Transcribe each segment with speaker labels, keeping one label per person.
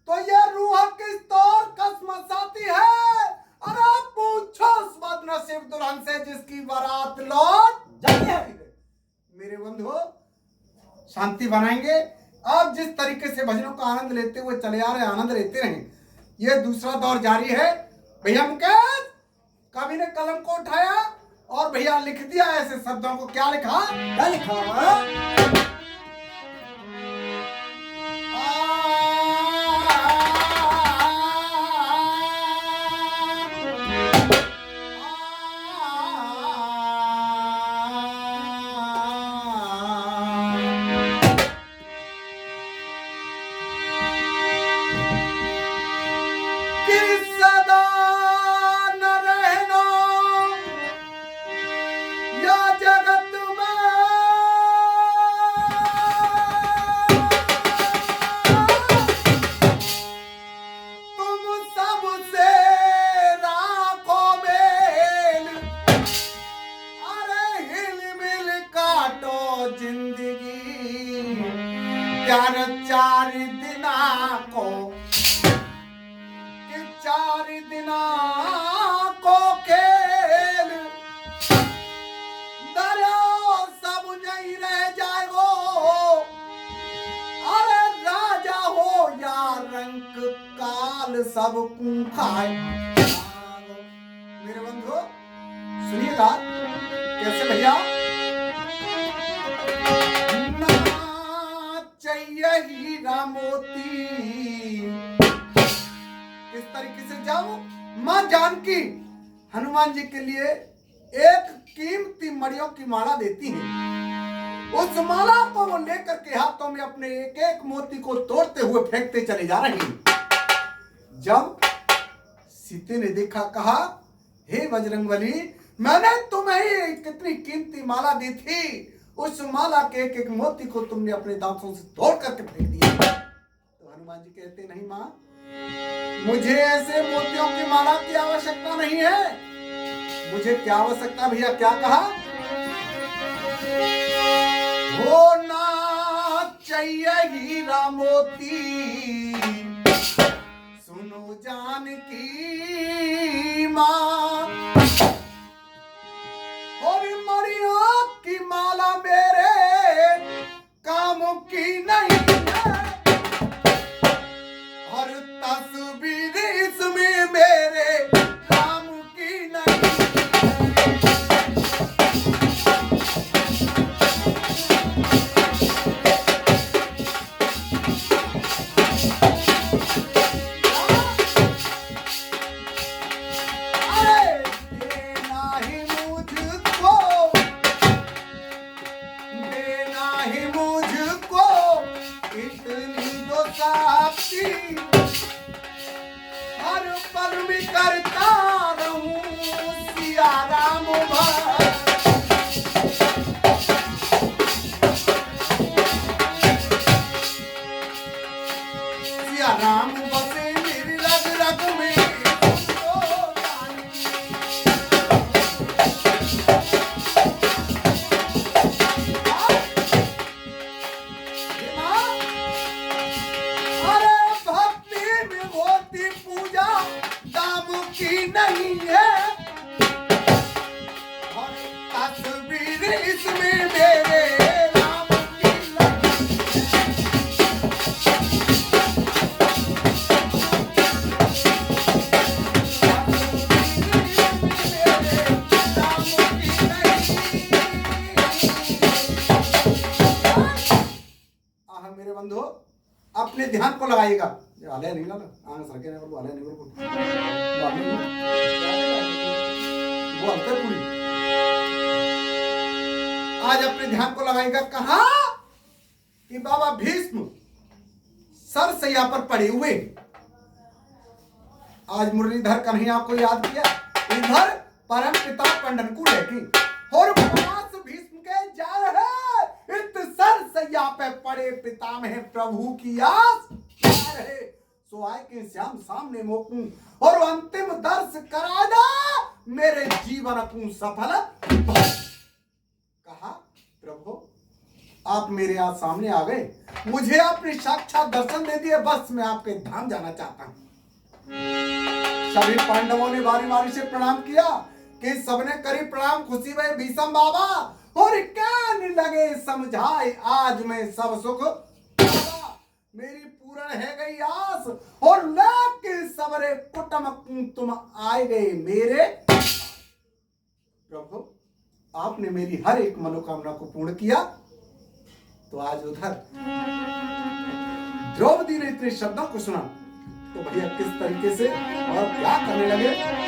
Speaker 1: तो ये रूह किस तौर कसमत आती है। अरे पूछो उस बदनसीब दुल्हन से जिसकी बारात लौट जाती है। मेरे बंधु शांति बनाएंगे। अब जिस तरीके से भजनों का आनंद लेते हुए चले आ रहे, आनंद लेते रहें। ये दूसरा दौर जारी है। भैया मुकेश, कवि ने कलम को उठाया और भैया लिख दिया ऐसे शब्दों को। क्या लिखा?
Speaker 2: क्या लिखा?
Speaker 1: चार दिना को कि 4 दिना को खेल दरिया सब नहीं रह जाएगो। अरे राजा हो या रंग काल सब खाए। मेरे बंधु सुनिएगा कैसे भैया। हीरा मोती किस तरीके से जाओ। मां जानकी हनुमान जी के लिए एक कीमती मड़ियों की माला देती है। उस माला को वो लेकर के हाथों में अपने एक एक मोती को तोड़ते हुए फेंकते चले जा रहे हैं। जब सीते ने देखा, कहा हे बजरंगबली, मैंने तुम्हें कितनी कीमती माला दी थी, उस माला के एक एक मोती को तुमने अपने दांतों से तोड़ करके फेंक दिया। तो हनुमान जी कहते, नहीं मां, मुझे ऐसे मोतियों की माला की आवश्यकता नहीं है। मुझे क्या आवश्यकता? भैया क्या कहा? होना चाहिए हीरा मोती, सुनो जानकी मां, और मड़ियों की माला मेरे काम की नहीं है, और तस्वीर इसमें मेरे काम की नहीं हर पल में करता रहूं सिया राम सिया राम बसे मेरी रग रग में। नहीं है और तस्वीर इसमें मेरे राम की मेरे बंधु अपने ध्यान को लगाइएगा। आलय नहीं लगा आगे सर के नहीं आलय नहीं बोलते पूरी। आज अपने ध्यान को लगाएगा। कहा कि बाबा भीष्म सरसैया पर पड़े हुए। आज मुरलीधर कन्हैया को याद किया, इधर परम पिता पंडन को लेके और पास भीष्म के जा रहे। इत सरसैया पे पड़े पिता में प्रभु की आस रहे। सो आए के श्याम सामने मोकूं और अंतिम दर्श करा दे मेरे जीवन को सफल। कहा प्रभु आप मेरे यहाँ सामने आ गए, मुझे आपने साक्षात दर्शन दे दिए, बस मैं आपके धाम जाना चाहता हूँ। सभी पांडवों ने बारी बारी से प्रणाम किया कि सबने करी प्रणाम, खुशी भई भीषम बाबा और कान लगे समझाए, आज मैं सब सुख पावा। मेरी पूर्ण है गई आस और लाख सबरे कुटुम तुम आए गए मेरे प्रभु। आपने मेरी हर एक मनोकामना को पूर्ण किया। तो आज उधर द्रौपदी ने इतने शब्दों को सुना तो भैया किस तरीके से और क्या करने लगे।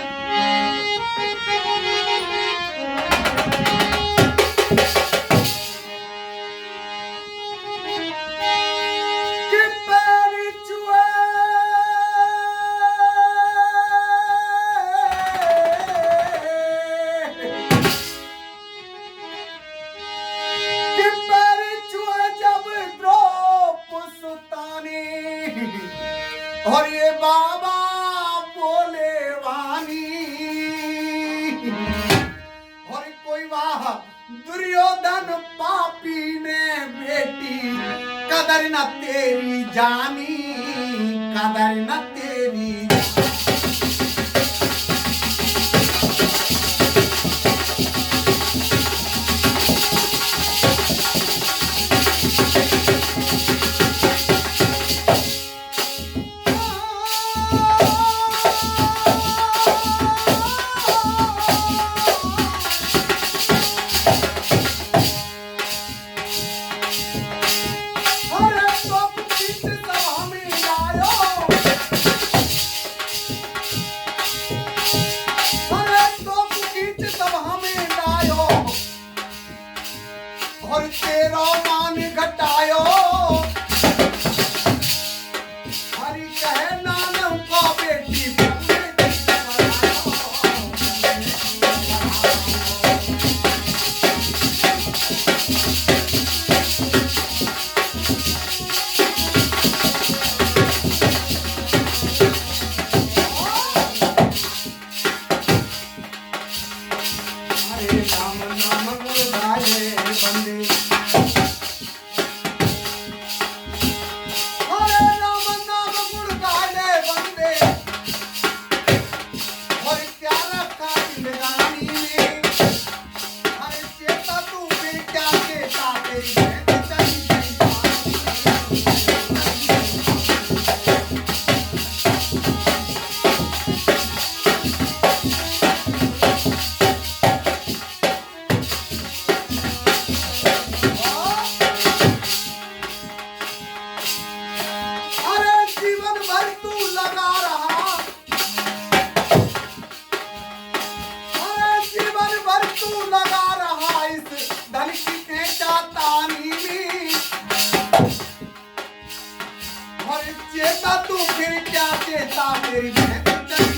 Speaker 1: और ये बाबा बोले वानी और कोई वाह दुर्योधन पापी ने बेटी कदर न तेरी जानी, कदर न तेरी और तेरा मान घटायो, हरि कहे नानक को बेटी हरे राम नाम गुरु बंदे चेता तू फिर क्या चेता मेरी बहन चली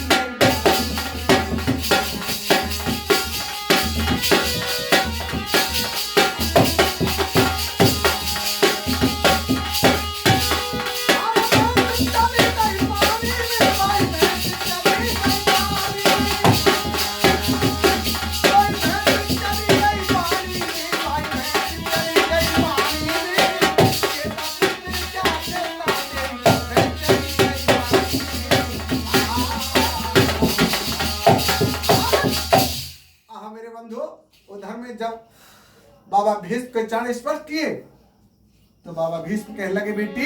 Speaker 1: उधर में जब बाबा भीष्म के चरण स्पर्श किए तो बाबा भीष्म कहने लगे बेटी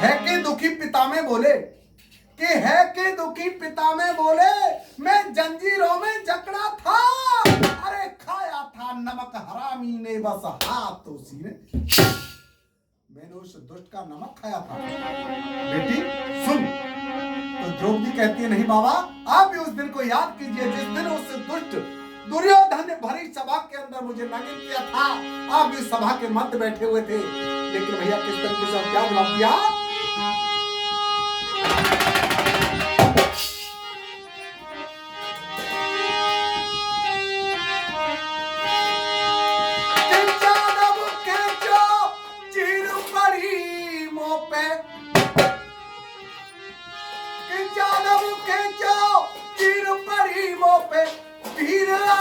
Speaker 1: है के दुखी पिता में बोले कि है के दुखी पिता में बोले मैं जंजीरों में जकड़ा था, अरे खाया था नमक हरामी ने बस हाथ उसी ने, मैंने उस दुष्ट का नमक खाया था। बेटी सुन। तो द्रौपदी कहती है नहीं बाबा आप भी उस दिन को याद कीजिए जिस दिन उस दुष्ट दुर्योधन ने भरी सभा के अंदर मुझे नंगित किया था, आप भी सभा के मध्य बैठे हुए थे। लेकिन भैया किस तरीके से क्या जवाब दिया।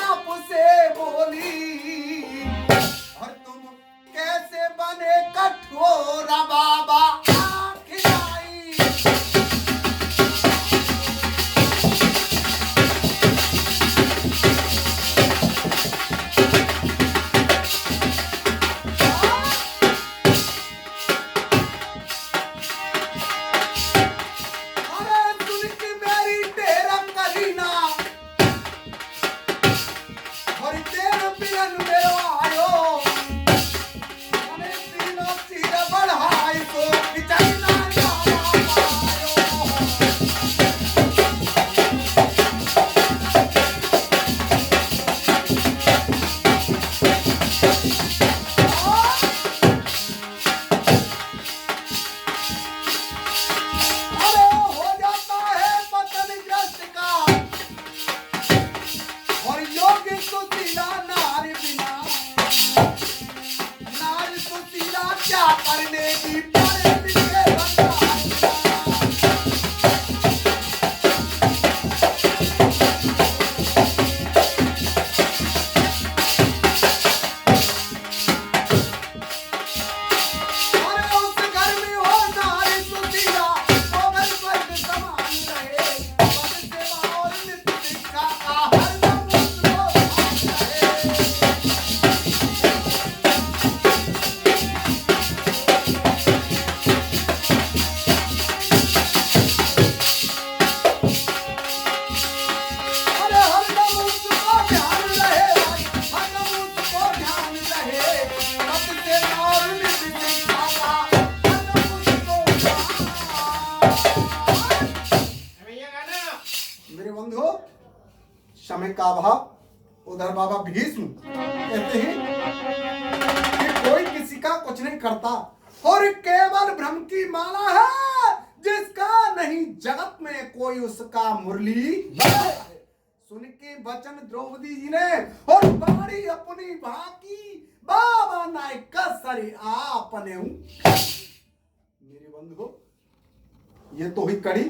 Speaker 1: आपसे बोली और तुम कैसे मोरा बाबा खिलाई। अरे सुन की मेरी तेरा करीना और तेरा पिलन मेरो आयो। हमें तीनों चीर बढ़ाई तो खिंचाई ना आयो। अरे हो जाता है पतन ग्रस्त का और योगी सुशीला नारी बिना। नारी सुशीला क्या करने की पड़े बिके बंदा। अरे उस घर में हो नारी सुशीला वो घर स्वर्ग समान रहे। पद सेवा और नित्य शिक्षा का हरदम उसको ध्यान रहे। अरे हरदम उसको ध्यान रहे भाई, हरदम उसको ध्यान रहे। पद सेवा और नित्य शिक्षा का हरदम उसको ध्यान। मेरे बंधु समय का अभाव। उधर बाबा भीष्म कहते हैं कि कोई किसी का कुछ नहीं करता और केवल भ्रम की माला है जिसका नहीं जगत में कोई उसका मुरली बजाता है। सुन के वचन द्रौपदी जी ने और बाड़ी अपनी भाकी बाबा नायक का सरी आपने हूं। मेरे बंधु ये तो हुई कड़ी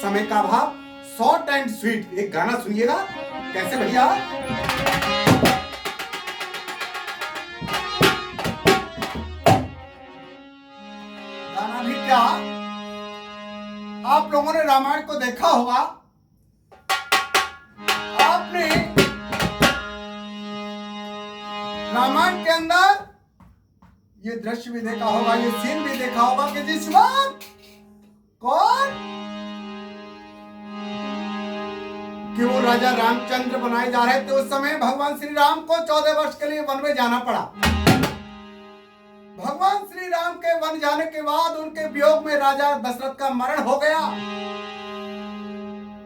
Speaker 1: समय का अभाव। शॉर्ट एंड स्वीट एक गाना सुनिएगा कैसे भैया। गाना भी क्या, आप लोगों ने रामायण को देखा होगा। आपने रामायण के अंदर ये दृश्य भी देखा होगा, ये सीन भी देखा होगा कि जिस वक्त कौन कि वो राजा रामचंद्र बनाए जा रहे थे, उस समय भगवान श्री राम को 14 वर्ष के लिए वन में जाना पड़ा। भगवान श्री राम के वन जाने के बाद उनके वियोग में राजा दशरथ का मरण हो गया।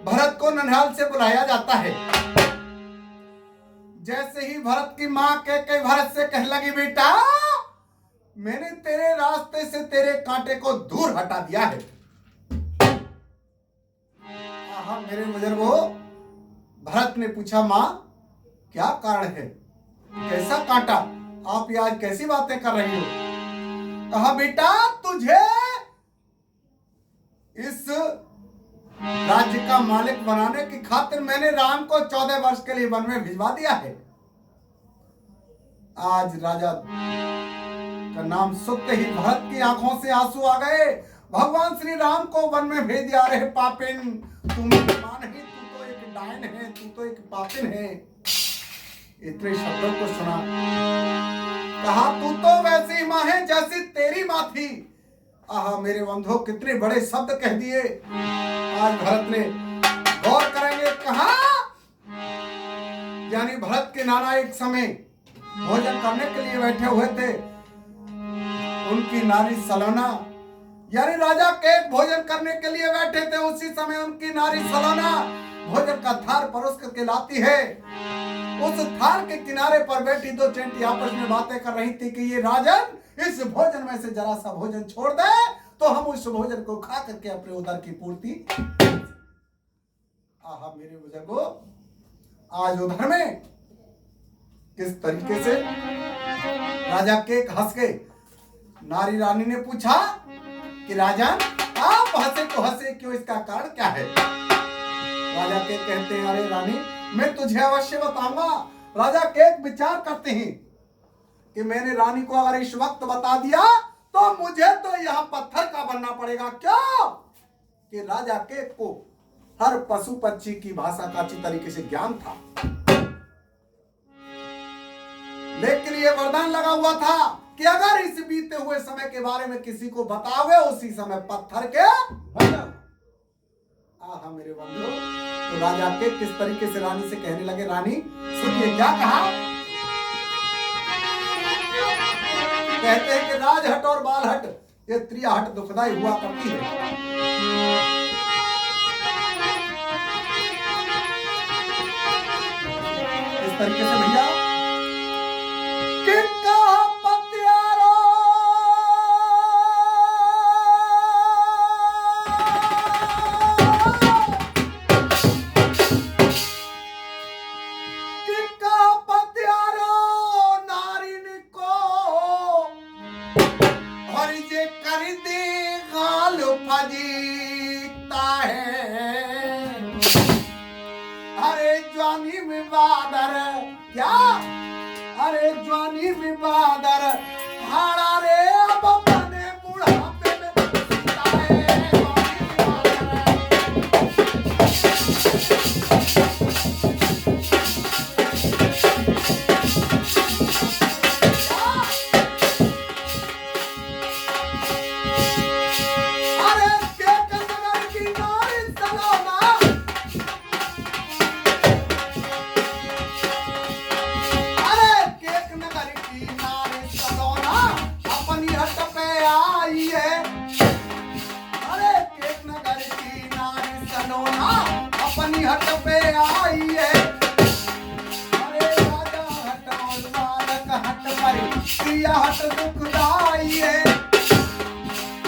Speaker 1: भरत को ननिहाल से बुलाया जाता है। जैसे ही भरत की मां के भरत से कहने लगी, बेटा मैंने तेरे रास्ते से तेरे कांटे को दूर हटा दिया है। आहा मेरे बुजुर्गों, भरत ने पूछा, मां क्या कारण है, कैसा कांटा, आप ये आज कैसी बातें कर रही हो। कहा बेटा तुझे इस राज्य का मालिक बनाने की खातिर मैंने राम को 14 वर्ष के लिए वन में भिजवा दिया है। आज राजा का नाम सुनते ही भरत की आंखों से आंसू आ गए। भगवान श्री राम को वन में भेज दिया। रहे पापिन, तू मेरी मां नहीं, तू तो एक डायन है, तू तो एक पापिन है। इतने शब्दों को सुना, कहा तू तो वैसी मां है जैसी तेरी मां थी। आहा मेरे बंधु कितने बड़े शब्द कह दिए। आज भरत ने गौर करेंगे, कहा यानी भरत के नाना एक समय भोजन करने के लिए बैठे हुए थे। उनकी नारी सलोना, यानी राजा के भोजन करने के लिए बैठे थे, उसी समय उनकी नारी सलोना भोजन का थाल परोस करके लाती है। उस थाल के किनारे पर बैठी दो चेंटी आपस में बातें कर रही थी कि ये राजन इस भोजन में से जरा सा भोजन छोड़ दे तो हम उस भोजन को खा करके अपने उदर की पूर्ति। आहा मेरे बुजुर्गों, आज उधर में किस तरीके से राजा के हंस गए। नारी रानी ने पूछा कि राजन आप हंसे तो हंसे क्यों, इसका कारण क्या है। राजा के कहते हैं, अरे रानी मैं तुझे अवश्य बताऊंगा। राजा के विचार करते हैं कि मैंने रानी को अगर इस वक्त बता दिया तो मुझे तो यह पत्थर का बनना पड़ेगा। क्यों कि राजा केक को हर पशु पक्षी की भाषा का अच्छी तरीके से ज्ञान था, लेकिन ये वरदान लगा हुआ था कि अगर इस बीते हुए समय के बारे में किसी को बताओगे उसी समय पत्थर के आहा मेरे बंधु। तो राजा के किस तरीके से रानी से कहने लगे, रानी सुनिए क्या कहा। कहते हैं कि राजहट और बालहट ये त्रियाहट दुखदाई हुआ करती है। इस तरीके से भैया जवानी में बादर क्या, अरे जवानी में बादर हाड़ा रे अब अपने बुढ़ापे में सीता है अरे के कनगर की नारी सलोना, अपनी हट पे आई है। अरे राजा हट और बालक हट पर प्रिया हट दुखदाई है।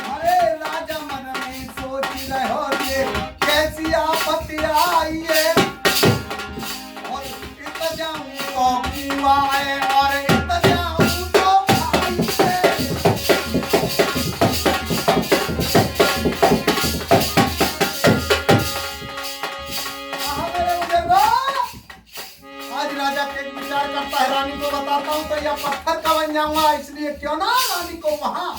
Speaker 1: अरे राजा मन में सोच रहो ये कैसी आपत्ति आई है। और इत जाऊं तो कुआं है और इत जाऊं तो खाई है। आज राजा के विचार करता है, रानी को बताता हूँ तो यह पत्थर का बन जाऊंगा, इसलिए क्यों ना रानी को वहां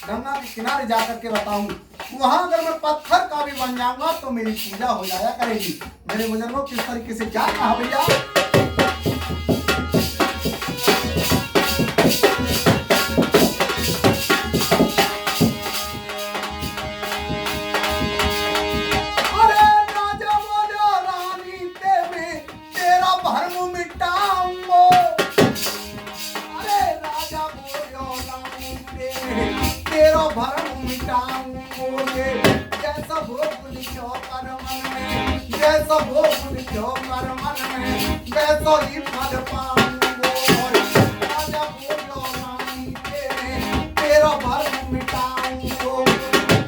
Speaker 1: गंगा के किनारे जाकर के बताऊं। वहां अगर मैं पत्थर का भी बन जाऊंगा तो मेरी पूजा हो जाया करेगी। मेरे बुजुर्गों किस तरीके से क्या कहा भैया। भरम मिटाऊंगे जैसा भोग लिखो कर मन में, जैसा भोग लिखो कर मन में वैसा ही फल पाऊंगो। राजा बोलो रानी तेरा भरम मिटाऊंगो,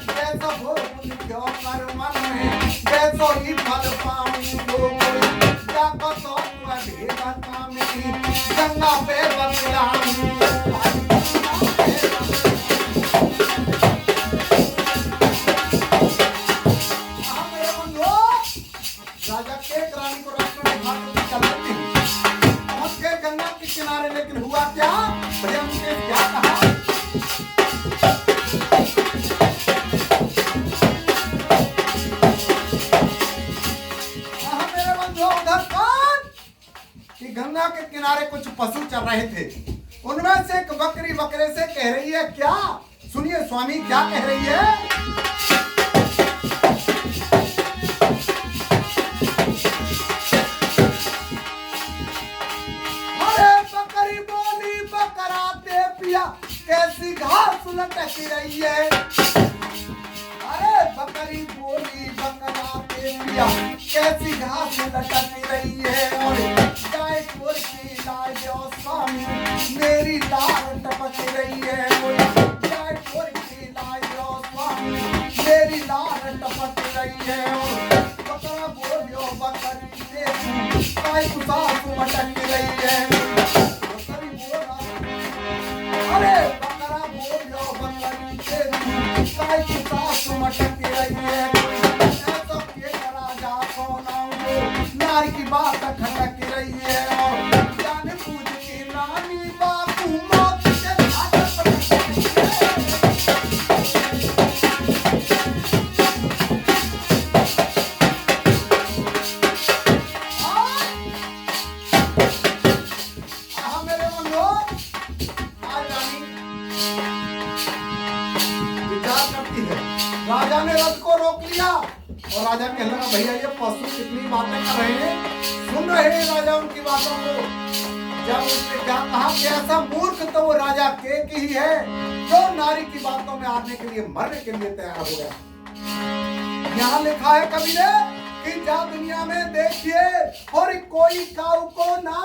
Speaker 1: जैसा भोग लिखो कर मन में वैसा ही फल पाऊंगो। जाको तो भेदता मेरी गंगा पे बतलाऊंगो। राजा केक रानी को रास्ते में भाग चलाते पहुंच गए गंगा के किनारे, लेकिन हुआ क्या भैया उनके क्या कहा। मेरे बंधु उधर कौन कि गंगा के किनारे कुछ पशु चल रहे थे। उनमें से एक बकरी बकरे से कह रही है क्या, सुनिए स्वामी क्या कह रही है। कैसी घास लटक रही है। अरे बकरी बोली बकरा के पिया कैसी घास लटक रही है। और गाय छोड़ की लाए जो स्वामी मेरी लाल टपक रही है। गाय छोड़ की लाए जो स्वामी मेरी लाल टपक रही है। और बकरा बोलियो बकरी से गाय कुसास मटक रही है। बकरी बोला अरे बकरा बोलो बकरी से गाय की सास मटक रही है। ऐसा के राजा कौन नारी की बात खटक रही है। और जान पूज की रानी बापू मेरे बंधु, आज रानी विचार करती है। राजा ने रथ को रोक लिया और राजा कहने लगा, भैया ये पशु कितनी बातें कर रहे हैं, सुन रहे हैं राजा उनकी बातों को। जब उसने क्या कहा कि ऐसा मूर्ख तो वो राजा केक ही है जो नारी की बातों में आने के लिए मरने के लिए तैयार हो गया। यहाँ लिखा है कवि ने कि जा दुनिया में देखिए और कोई काऊ को ना